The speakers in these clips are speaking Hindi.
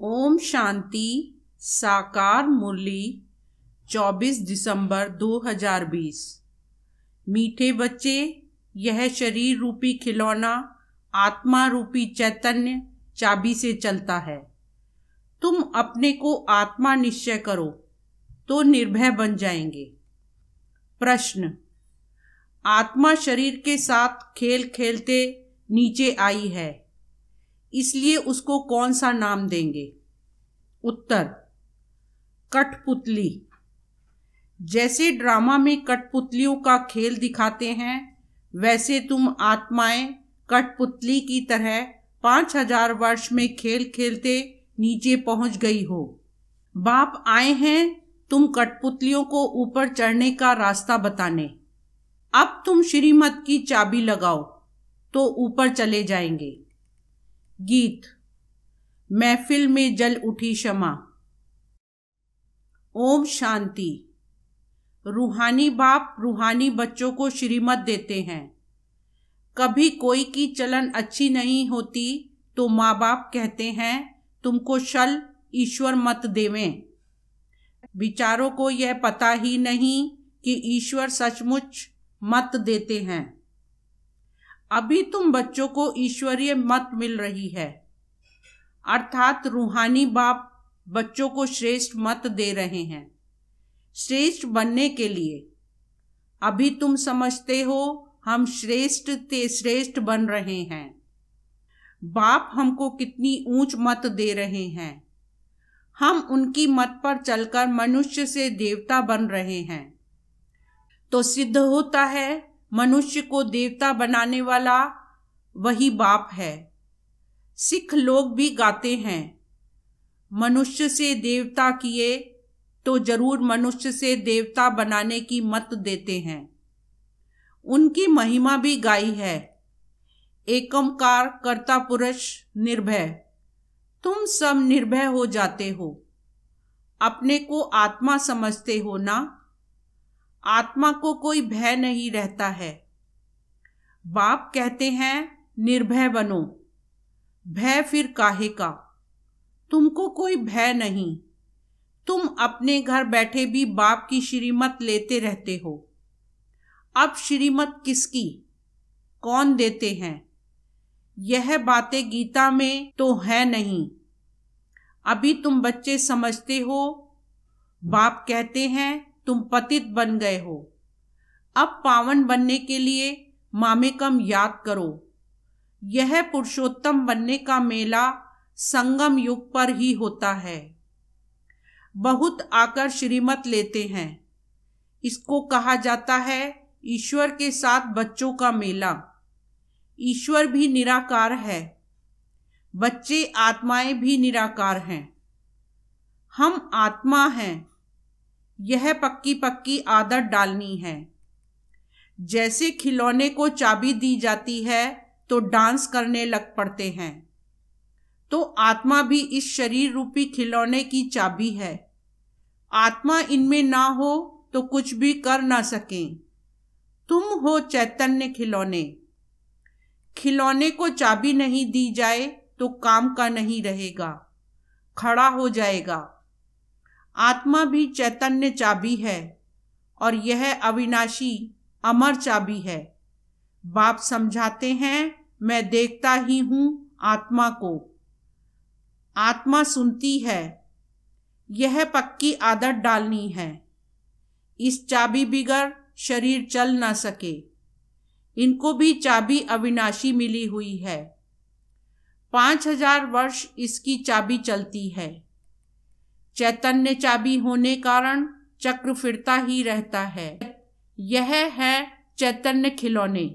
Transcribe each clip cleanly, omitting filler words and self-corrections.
ओम शांति। साकार मुरली 24 दिसंबर 2020। मीठे बच्चे, यह शरीर रूपी खिलौना आत्मा रूपी चैतन्य चाबी से चलता है। तुम अपने को आत्मा निश्चय करो तो निर्भय बन जाएंगे। प्रश्न: आत्मा शरीर के साथ खेल खेलते नीचे आई है, इसलिए उसको कौन सा नाम देंगे? उत्तर: कठपुतली। जैसे ड्रामा में कठपुतलियों का खेल दिखाते हैं, वैसे तुम आत्माएं कठपुतली की तरह 5000 वर्ष में खेल खेलते नीचे पहुंच गई हो। बाप आए हैं तुम कठपुतलियों को ऊपर चढ़ने का रास्ता बताने। अब तुम श्रीमत की चाबी लगाओ तो ऊपर चले जाएंगे। गीत। महफिल में जल उठी शमा। ओम शांति। रूहानी बाप रूहानी बच्चों को श्रीमत देते हैं। कभी कोई की चलन अच्छी नहीं होती तो माँ बाप कहते हैं तुमको शल ईश्वर मत देवें। विचारों को यह पता ही नहीं कि ईश्वर सचमुच मत देते हैं। अभी तुम बच्चों को ईश्वरीय मत मिल रही है, अर्थात रूहानी बाप बच्चों को श्रेष्ठ मत दे रहे हैं श्रेष्ठ बनने के लिए। अभी तुम समझते हो हम श्रेष्ठ ते श्रेष्ठ बन रहे हैं। बाप हमको कितनी ऊंच मत दे रहे हैं। हम उनकी मत पर चलकर मनुष्य से देवता बन रहे हैं। तो सिद्ध होता है मनुष्य को देवता बनाने वाला वही बाप है। सिख लोग भी गाते हैं, मनुष्य से देवता किए तो जरूर मनुष्य से देवता बनाने की मत देते हैं। उनकी महिमा भी गाई है, एकमकार कर्ता पुरुष निर्भय। तुम सब निर्भय हो जाते हो, अपने को आत्मा समझते हो ना। आत्मा को कोई भय नहीं रहता है। बाप कहते हैं निर्भय बनो। भय फिर काहे का? तुमको कोई भय नहीं। तुम अपने घर बैठे भी बाप की श्रीमत लेते रहते हो। अब श्रीमत किसकी, कौन देते हैं? यह बातें गीता में तो है नहीं। अभी तुम बच्चे समझते हो। बाप कहते हैं तुम पतित बन गए हो। अब पावन बनने के लिए मामेकम याद करो। यह पुरुषोत्तम बनने का मेला संगम युग पर ही होता है। बहुत आकर श्रीमत लेते हैं। इसको कहा जाता है ईश्वर के साथ बच्चों का मेला। ईश्वर भी निराकार है, बच्चे आत्माएं भी निराकार हैं। हम आत्मा हैं, यह पक्की पक्की आदत डालनी है। जैसे खिलौने को चाबी दी जाती है तो डांस करने लग पड़ते हैं, तो आत्मा भी इस शरीर रूपी खिलौने की चाबी है। आत्मा इनमें ना हो तो कुछ भी कर ना सकें। तुम हो चैतन्य खिलौने। खिलौने को चाबी नहीं दी जाए तो काम का नहीं रहेगा, खड़ा हो जाएगा। आत्मा भी चैतन्य चाबी है और यह अविनाशी अमर चाबी है। बाप समझाते हैं मैं देखता ही हूं आत्मा को। आत्मा सुनती है, यह पक्की आदत डालनी है। इस चाबी बिगर शरीर चल ना सके। इनको भी चाबी अविनाशी मिली हुई है। 5000 वर्ष इसकी चाबी चलती है। चैतन्य चाबी होने कारण चक्र फिरता ही रहता है। यह है चैतन्य खिलौने।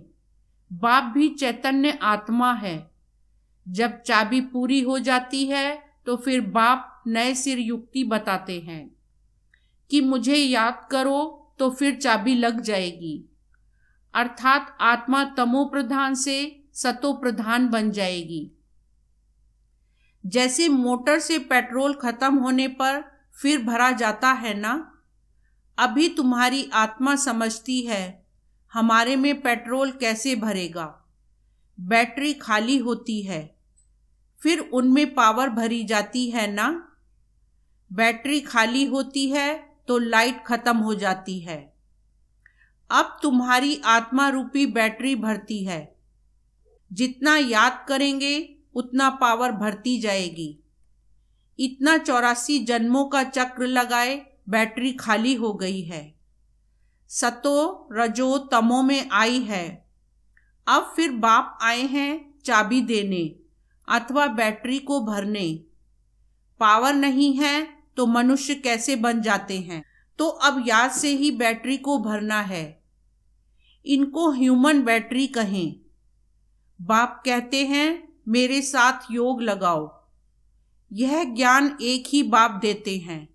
बाप भी चैतन्य आत्मा है। जब चाबी पूरी हो जाती है तो फिर बाप नए सिर युक्ति बताते हैं कि मुझे याद करो तो फिर चाबी लग जाएगी। अर्थात आत्मा तमो प्रधान से सतो प्रधान बन जाएगी। जैसे मोटर से पेट्रोल खत्म होने पर फिर भरा जाता है ना। अभी तुम्हारी आत्मा समझती है हमारे में पेट्रोल कैसे भरेगा। बैटरी खाली होती है, फिर उनमें पावर भरी जाती है ना। बैटरी खाली होती है तो लाइट खत्म हो जाती है। अब तुम्हारी आत्मा रूपी बैटरी भरती है। जितना याद करेंगे उतना पावर भरती जाएगी। इतना 84 जन्मों का चक्र लगाए बैटरी खाली हो गई है। सतो रजो तमो में आई है। अब फिर बाप आए हैं चाबी देने अथवा बैटरी को भरने। पावर नहीं है तो मनुष्य कैसे बन जाते हैं? तो अब याद से ही बैटरी को भरना है। इनको ह्यूमन बैटरी कहें। बाप कहते हैं मेरे साथ योग लगाओ। यह ज्ञान एक ही बाप देते हैं।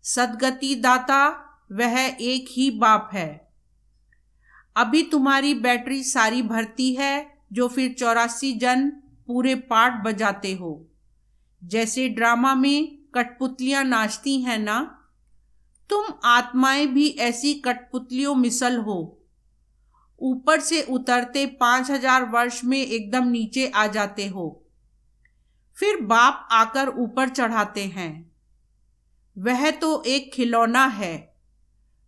सद्गति दाता वह एक ही बाप है। अभी तुम्हारी बैटरी सारी भरती है जो फिर 84 जन पूरे पार्ट बजाते हो। जैसे ड्रामा में कठपुतलियां नाचती हैं ना, तुम आत्माएं भी ऐसी कठपुतलियों मिसल हो। ऊपर से उतरते 5000 वर्ष में एकदम नीचे आ जाते हो। फिर बाप आकर ऊपर चढ़ाते हैं। वह तो एक खिलौना है।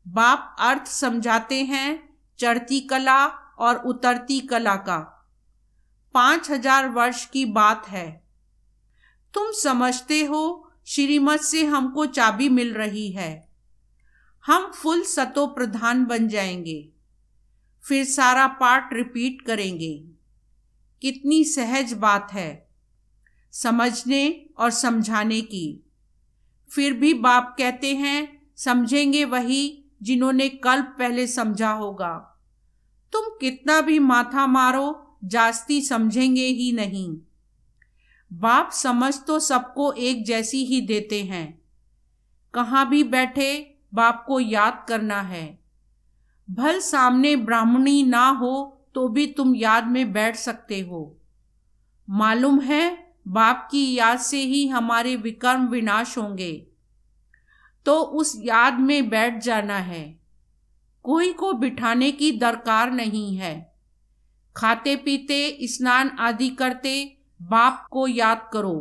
बाप अर्थ समझाते हैं चढ़ती कला और उतरती कला का। 5000 वर्ष की बात है। तुम समझते हो श्रीमत से हमको चाबी मिल रही है। हम फुल सतो प्रधान बन जाएंगे। फिर सारा पाठ रिपीट करेंगे। कितनी सहज बात है समझने और समझाने की। फिर भी बाप कहते हैं समझेंगे वही जिन्होंने कल्प पहले समझा होगा। तुम कितना भी माथा मारो जास्ती समझेंगे ही नहीं। बाप समझ तो सबको एक जैसी ही देते हैं। कहाँ भी बैठे बाप को याद करना है। भल सामने ब्राह्मणी ना हो तो भी तुम याद में बैठ सकते हो। मालूम है बाप की याद से ही हमारे विकर्म विनाश होंगे। तो उस याद में बैठ जाना है। कोई को बिठाने की दरकार नहीं है। खाते पीते स्नान आदि करते बाप को याद करो।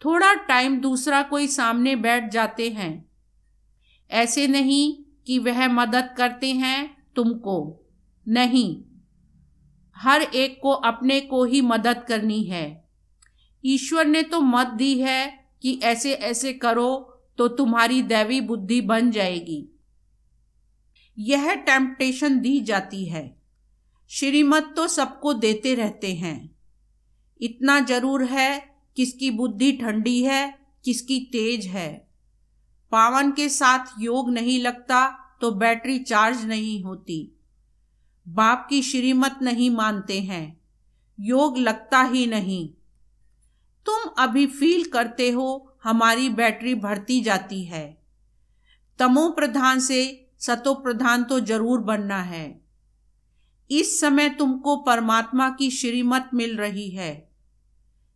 थोड़ा टाइम दूसरा कोई सामने बैठ जाते हैं। ऐसे नहीं कि वह मदद करते हैं तुमको। नहीं, हर एक को अपने को ही मदद करनी है। ईश्वर ने तो मत दी है कि ऐसे ऐसे करो तो तुम्हारी दैवी बुद्धि बन जाएगी। यह टेम्पटेशन दी जाती है। श्रीमत तो सबको देते रहते हैं। इतना जरूर है किसकी बुद्धि ठंडी है किसकी तेज है। पावन के साथ योग नहीं लगता तो बैटरी चार्ज नहीं होती। बाप की श्रीमत नहीं मानते हैं, योग लगता ही नहीं। तुम अभी फील करते हो हमारी बैटरी भरती जाती है। तमो प्रधान से सतो प्रधान तो जरूर बनना है। इस समय तुमको परमात्मा की श्रीमत मिल रही है।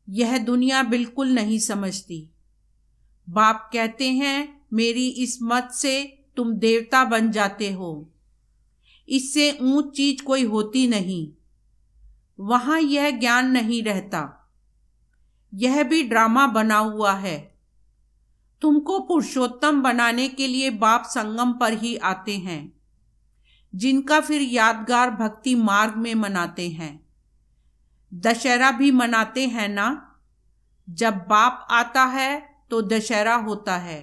यह दुनिया बिल्कुल नहीं समझती। बाप कहते हैं मेरी इस मत से तुम देवता बन जाते हो। इससे ऊंच चीज कोई होती नहीं। वहां यह ज्ञान नहीं रहता। यह भी ड्रामा बना हुआ है। तुमको पुरुषोत्तम बनाने के लिए बाप संगम पर ही आते हैं, जिनका फिर यादगार भक्ति मार्ग में मनाते हैं। दशहरा भी मनाते हैं ना। जब बाप आता है तो दशहरा होता है।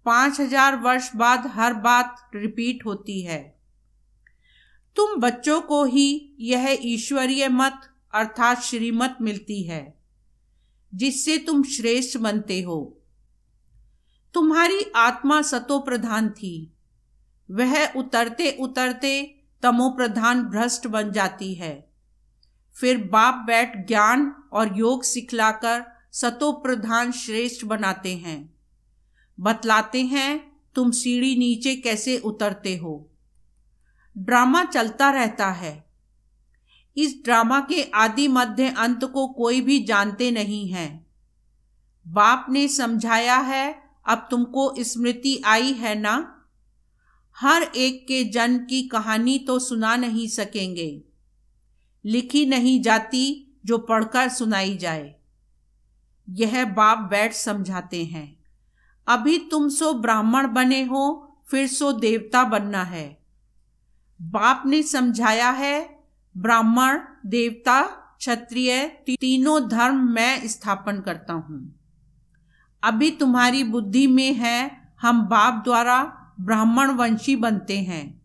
5000 वर्ष बाद हर बात रिपीट होती है। तुम बच्चों को ही यह ईश्वरीय मत अर्थात श्रीमत मिलती है, जिससे तुम श्रेष्ठ बनते हो। तुम्हारी आत्मा सतो प्रधान थी। वह उतरते उतरते तमो प्रधान भ्रष्ट बन जाती है। फिर बाप बैठ ज्ञान और योग सिखलाकर सतो प्रधान श्रेष्ठ बनाते हैं। बतलाते हैं तुम सीढ़ी नीचे कैसे उतरते हो। ड्रामा चलता रहता है। इस ड्रामा के आदि मध्य अंत को कोई भी जानते नहीं है। बाप ने समझाया है, अब तुमको स्मृति आई है ना। हर एक के जन्म की कहानी तो सुना नहीं सकेंगे। लिखी नहीं जाती जो पढ़कर सुनाई जाए। यह बाप बैठ समझाते हैं। अभी तुम सो ब्राह्मण बने हो, फिर सो देवता बनना है। बाप ने समझाया है, ब्राह्मण, देवता, क्षत्रिय तीनों धर्म मैं स्थापन करता हूं। अभी तुम्हारी बुद्धि में है हम बाप द्वारा ब्राह्मण वंशी बनते हैं,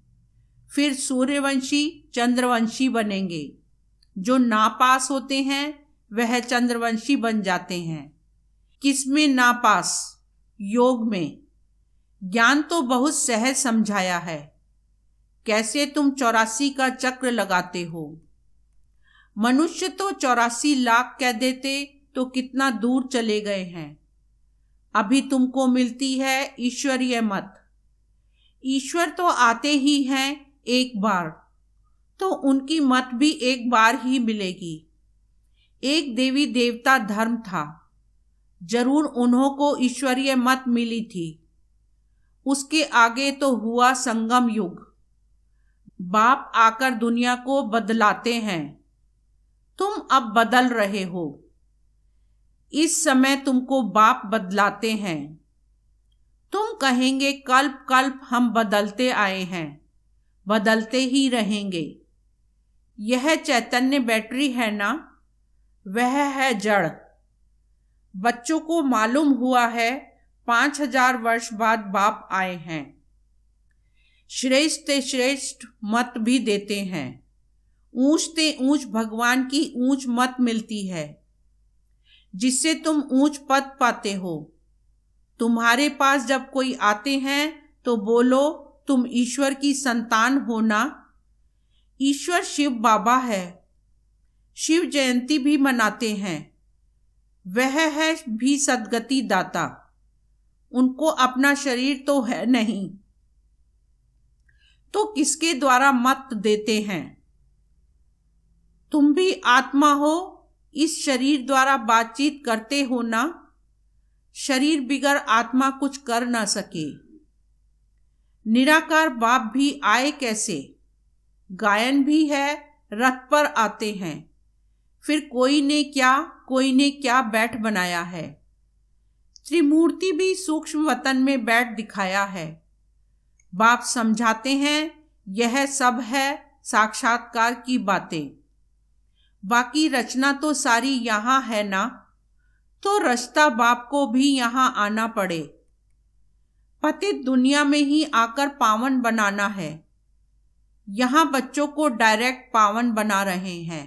फिर सूर्यवंशी, चंद्रवंशी बनेंगे। जो नापास होते हैं वह चंद्रवंशी बन जाते हैं। किसमें नापास? योग में। ज्ञान तो बहुत सहज समझाया है। कैसे तुम 84 का चक्र लगाते हो। मनुष्य तो 84 लाख कह देते तो कितना दूर चले गए हैं। अभी तुमको मिलती है ईश्वरीय मत। ईश्वर तो आते ही हैं एक बार, तो उनकी मत भी एक बार ही मिलेगी। एक देवी देवता धर्म था, जरूर उन्हों को ईश्वरीय मत मिली थी। उसके आगे तो हुआ संगम युग। बाप आकर दुनिया को बदलाते हैं। तुम अब बदल रहे हो। इस समय तुमको बाप बदलाते हैं। तुम कहेंगे कल्प कल्प हम बदलते आए हैं, बदलते ही रहेंगे। यह चैतन्य बैटरी है ना, वह है जड़। बच्चों को मालूम हुआ है 5000 वर्ष बाद बाप आए हैं। श्रेष्ठ श्रेष्ठ मत भी देते हैं। ऊंच ते ऊंच भगवान की ऊंच मत मिलती है, जिससे तुम ऊंच पद पाते हो। तुम्हारे पास जब कोई आते हैं तो बोलो तुम ईश्वर की संतान हो ना। ईश्वर शिव बाबा है। शिव जयंती भी मनाते हैं। वह है भी सद्गति दाता। उनको अपना शरीर तो है नहीं, तो किसके द्वारा मत देते हैं। तुम भी आत्मा हो, इस शरीर द्वारा बातचीत करते हो ना। शरीर बिगर आत्मा कुछ कर ना सके। निराकार बाप भी आए कैसे? गायन भी है, रथ पर आते हैं। फिर कोई ने क्या बैठ बनाया है। त्रिमूर्ति भी सूक्ष्म वतन में बैठ दिखाया है। बाप समझाते हैं यह सब है साक्षात्कार की बातें। बाकी रचना तो सारी यहाँ है ना, तो रचता बाप को भी यहाँ आना पड़े। पतित दुनिया में ही आकर पावन बनाना है। यहाँ बच्चों को डायरेक्ट पावन बना रहे हैं।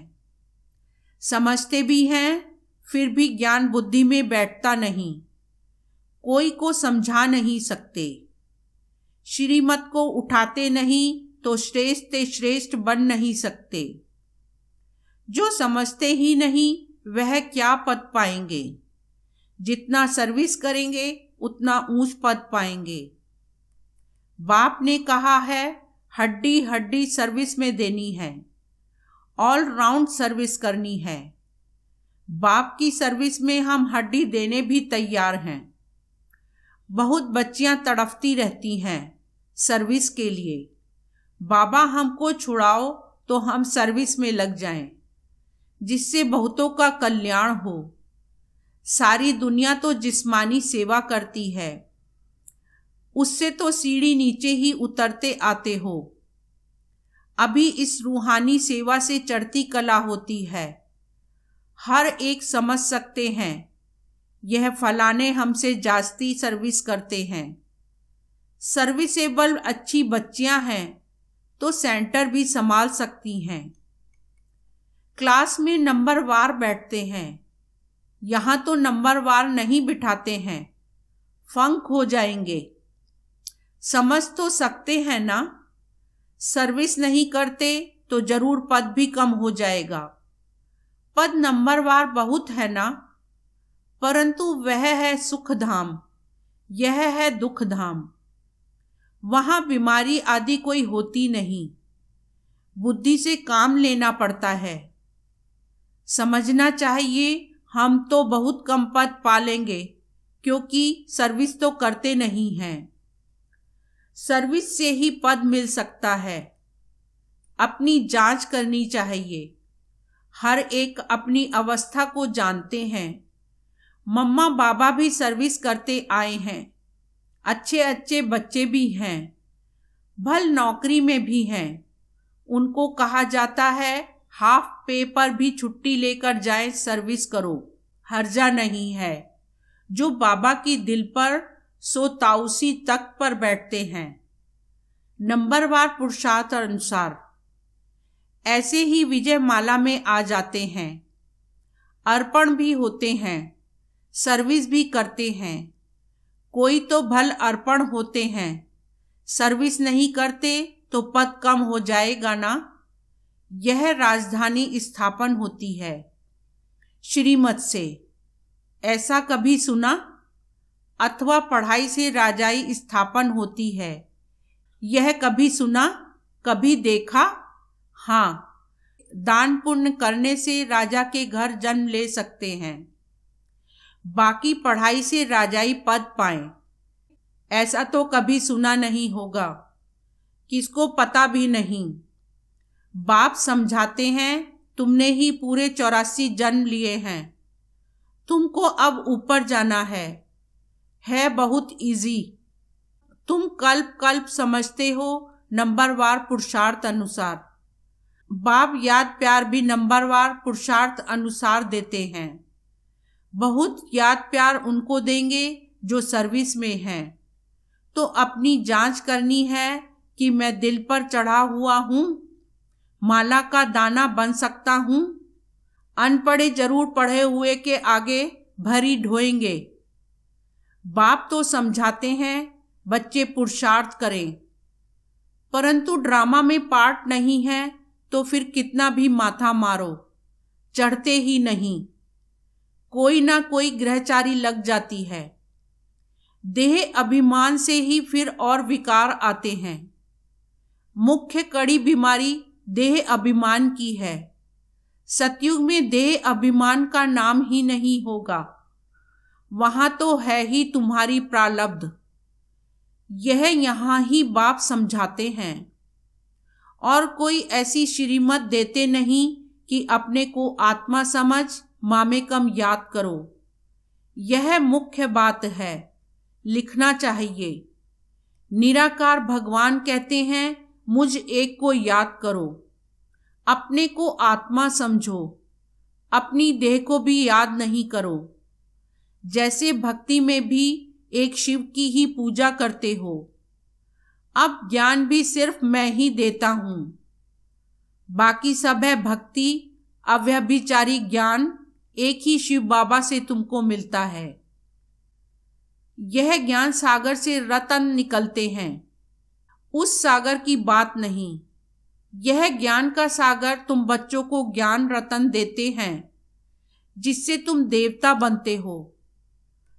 समझते भी हैं, फिर भी ज्ञान बुद्धि में बैठता नहीं। कोई को समझा नहीं सकते। श्रीमत को उठाते नहीं तो श्रेष्ठ ते श्रेष्ठ बन नहीं सकते। जो समझते ही नहीं वह क्या पद पाएंगे। जितना सर्विस करेंगे उतना ऊंच पद पाएंगे। बाप ने कहा है हड्डी हड्डी सर्विस में देनी है, ऑल राउंड सर्विस करनी है। बाप की सर्विस में हम हड्डी देने भी तैयार हैं। बहुत बच्चियां तड़फती रहती हैं सर्विस के लिए। बाबा हमको छुड़ाओ तो हम सर्विस में लग जाएं, जिससे बहुतों का कल्याण हो। सारी दुनिया तो जिस्मानी सेवा करती है, उससे तो सीढ़ी नीचे ही उतरते आते हो। अभी इस रूहानी सेवा से चढ़ती कला होती है। हर एक समझ सकते हैं यह फलाने हमसे जास्ती सर्विस करते हैं। सर्विसेबल अच्छी बच्चियां हैं तो सेंटर भी संभाल सकती हैं। क्लास में नंबरवार बैठते हैं। यहाँ तो नंबरवार नहीं बिठाते हैं, फंक हो जाएंगे। समझ तो सकते हैं ना। सर्विस नहीं करते तो जरूर पद भी कम हो जाएगा। पद नंबरवार बहुत है ना, परंतु वह है सुख धाम, यह है दुख धाम। वहां बीमारी आदि कोई होती नहीं। बुद्धि से काम लेना पड़ता है। समझना चाहिए हम तो बहुत कम पद पालेंगे, क्योंकि सर्विस तो करते नहीं हैं। सर्विस से ही पद मिल सकता है। अपनी जांच करनी चाहिए। हर एक अपनी अवस्था को जानते हैं। मम्मा बाबा भी सर्विस करते आए हैं, अच्छे अच्छे बच्चे भी हैं, भल नौकरी में भी हैं। उनको कहा जाता है हाफ पे पर भी छुट्टी लेकर जाएं, सर्विस करो, हर्जा नहीं है। जो बाबा की दिल पर सो ताउसी तख्त पर बैठते हैं, नंबरवार पुरुषार्थ अनुसार। ऐसे ही विजय माला में आ जाते हैं, अर्पण भी होते हैं, सर्विस भी करते हैं। कोई तो भल अर्पण होते हैं, सर्विस नहीं करते तो पद कम हो जाएगा ना। यह राजधानी स्थापन होती है श्रीमत से, ऐसा कभी सुना? अथवा पढ़ाई से राजाई स्थापन होती है, यह कभी सुना, कभी देखा? हाँ, दान पुण्य करने से राजा के घर जन्म ले सकते हैं, बाकी पढ़ाई से राजाई पद पाएं, ऐसा तो कभी सुना नहीं होगा, किसको पता भी नहीं। बाप समझाते हैं तुमने ही पूरे 84 जन्म लिए हैं, तुमको अब ऊपर जाना है बहुत इजी। तुम कल्प कल्प समझते हो नंबरवार पुरुषार्थ अनुसार। बाप याद प्यार भी नंबरवार पुरुषार्थ अनुसार देते हैं। बहुत याद प्यार उनको देंगे जो सर्विस में हैं। तो अपनी जांच करनी है कि मैं दिल पर चढ़ा हुआ हूँ, माला का दाना बन सकता हूँ। अनपढ़े जरूर पढ़े हुए के आगे भरी ढोएंगे। बाप तो समझाते हैं बच्चे पुरुषार्थ करें, परंतु ड्रामा में पार्ट नहीं है तो फिर कितना भी माथा मारो, चढ़ते ही नहीं। कोई ना कोई ग्रहचारी लग जाती है। देह अभिमान से ही फिर और विकार आते हैं। मुख्य कड़ी बीमारी देह अभिमान की है। सतयुग में देह अभिमान का नाम ही नहीं होगा, वहां तो है ही तुम्हारी प्रारब्ध। यह यहाँ ही बाप समझाते हैं, और कोई ऐसी श्रीमत देते नहीं कि अपने को आत्मा समझ मामेकम याद करो। यह मुख्य बात है, लिखना चाहिए। निराकार भगवान कहते हैं मुझ एक को याद करो, अपने को आत्मा समझो, अपनी देह को भी याद नहीं करो। जैसे भक्ति में भी एक शिव की ही पूजा करते हो। अब ज्ञान भी सिर्फ मैं ही देता हूं, बाकी सब है भक्ति, अव्यभिचारी ज्ञान एक ही शिव बाबा से तुमको मिलता है। यह ज्ञान सागर से रतन निकलते हैं, उस सागर की बात नहीं। यह ज्ञान का सागर तुम बच्चों को ज्ञान रतन देते हैं, जिससे तुम देवता बनते हो।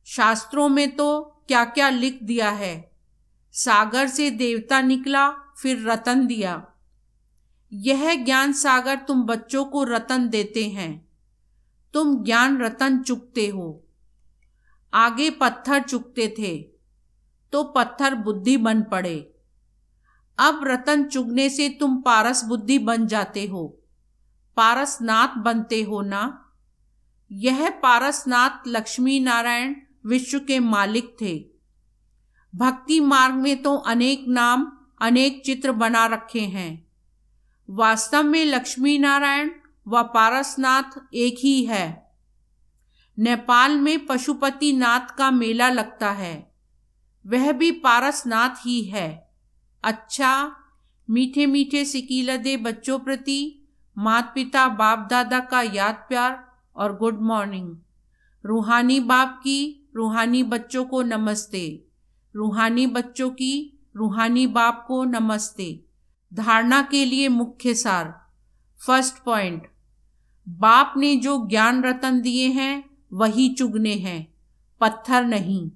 शास्त्रों में तो क्या क्या लिख दिया है, सागर से देवता निकला फिर रतन दिया। यह ज्ञान सागर तुम बच्चों को रतन देते हैं, तुम ज्ञान रतन चुकते हो। आगे पत्थर चुकते थे तो पत्थर बुद्धि बन पड़े, अब रतन चुगने से तुम पारस बुद्धि बन जाते हो, पारसनाथ बनते हो ना। यह पारसनाथ लक्ष्मी नारायण विश्व के मालिक थे। भक्ति मार्ग में तो अनेक नाम अनेक चित्र बना रखे हैं, वास्तव में लक्ष्मी नारायण व पारसनाथ एक ही है। नेपाल में पशुपति नाथ का मेला लगता है, वह भी पारसनाथ ही है। अच्छा, मीठे मीठे सिकीलदे बच्चों प्रति माता पिता बाप दादा का याद प्यार और गुड मॉर्निंग। रूहानी बाप की रूहानी बच्चों को नमस्ते, रूहानी बच्चों की रूहानी बाप को नमस्ते। धारणा के लिए मुख्य सार। फर्स्ट पॉइंट, बाप ने जो ज्ञान रतन दिए हैं वही चुगने हैं, पत्थर नहीं।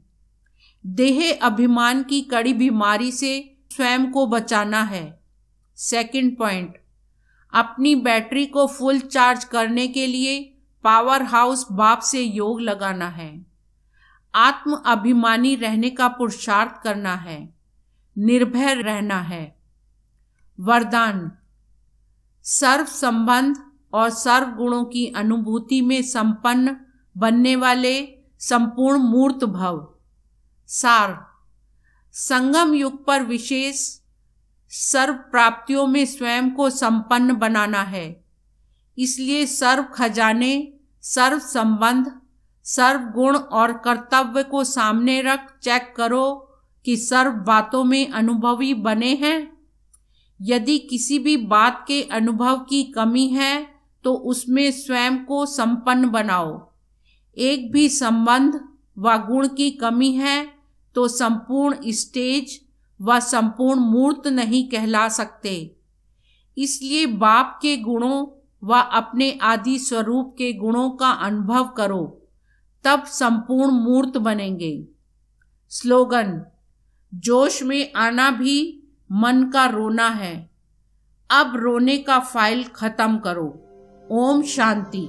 देह अभिमान की कड़ी बीमारी से स्वयं को बचाना है। सेकंड पॉइंट, अपनी बैटरी को फुल चार्ज करने के लिए पावर हाउस बाप से योग लगाना है। आत्म अभिमानी रहने का पुरुषार्थ करना है, निर्भय रहना है। वरदान, सर्व संबंध और सर्व गुणों की अनुभूति में संपन्न बनने वाले संपूर्ण मूर्त भव। सार, संगम युग पर विशेष सर्व प्राप्तियों में स्वयं को संपन्न बनाना है। इसलिए सर्व खजाने, सर्व संबंध, सर्व गुण और कर्तव्य को सामने रख चेक करो कि सर्व बातों में अनुभवी बने हैं। यदि किसी भी बात के अनुभव की कमी है तो उसमें स्वयं को संपन्न बनाओ। एक भी संबंध व गुण की कमी है तो संपूर्ण स्टेज व संपूर्ण मूर्त नहीं कहला सकते। इसलिए बाप के गुणों व अपने आदि स्वरूप के गुणों का अनुभव करो, तब संपूर्ण मूर्त बनेंगे। स्लोगन, जोश में आना भी मन का रोना है। अब रोने का फाइल खत्म करो। ओम शांति।